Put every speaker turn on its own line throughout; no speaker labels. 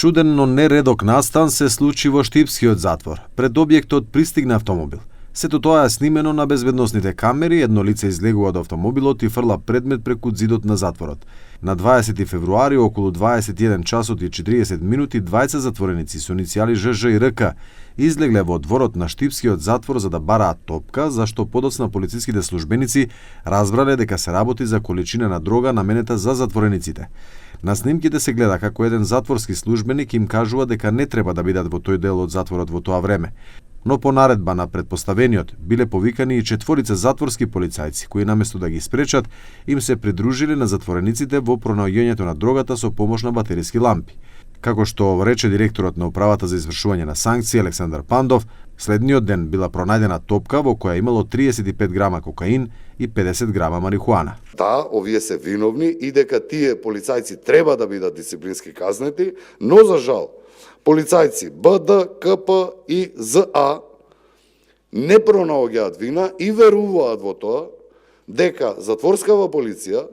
Чуден, но нередок настан се случи во Штипскиот затвор. Пред објектот пристигна автомобил. Сето тоа е снимено на безбедносните камери, едно лице излегува од автомобилот и фрла предмет преку зидот на затворот. На 20 февруари, околу 21 часот и 40 минути, двајца затвореници со иницијали ЖЖ и РК излегле во дворот на Штипскиот затвор за да бараат топка, зашто подоцна полициските службеници разбрале дека се работи за количина на дрога наменета за затворениците. На снимките се гледа како еден затворски службеник им кажува дека не треба да бидат во тој дел од затворот во тоа време. Но по наредба на предпоставениот биле повикани и 4 затворски полицајци кои наместо да ги спречат им се придружиле на затворениците во пронаоѓањето на дрогата со помош на батериски лампи. Како што рече директорот на управата за извршување на санкции Александар Пандов, следниот ден била пронајдена топка во која имало 35 грама кокаин и 50 грама марихуана.
Да, овие се виновни и дека тие полицајци треба да бидат дисциплински казнети, но за жал полицајци БД, КП и ЗА не пронаоѓаат вина и веруваат во тоа дека затворскава полиција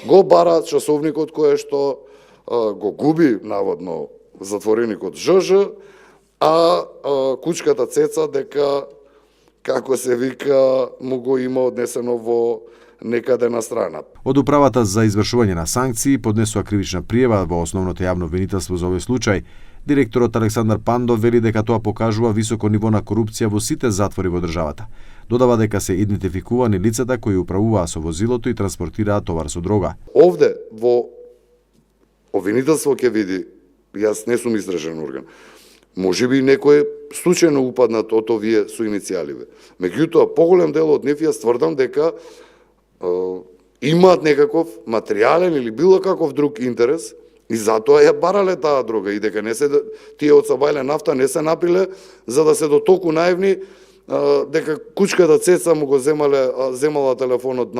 го бара часовникот кој што го губи наводно затвореникот ЖЖ, а кучката Цеца дека, како се вика, му го има однесено во некаде на страна.
Од управата за извршување на санкции поднесува кривична пријава во основното јавно обвинителство за овој случај. Директорот Александар Пандов вели дека тоа покажува високо ниво на корупција во сите затвори во државата. Додава дека се идентификувани лицата кои управуваа со возилото и транспортираат товар со дрога.
Овде во обвинителство ќе види, јас не сум истражен орган, можеби некој случајно упаднат од овие со иницијаливе. Меѓутоа, поголем дел од нив јас тврдам дека имаат некаков материјален или било каков друг интерес и затоа ја барале таа дрога и дека не се тие од Сабајле нафта не се напиле за да се до толку наивни дека кучката Цеца му го земала телефонот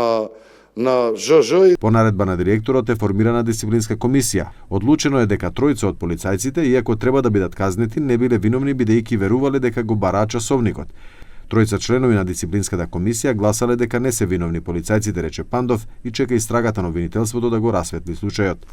на ЖЖ.
По наредба на директорот е формирана дисциплинска комисија. Одлучено е дека тројца од полицајците, иако треба да бидат казнети, не биле виновни бидејќи верувале дека го бараа часовникот. Тројца членови на дисциплинската комисија гласале дека не се виновни полицајците, рече Пандов, и чека истрагата на обвинителството да го расветли случајот.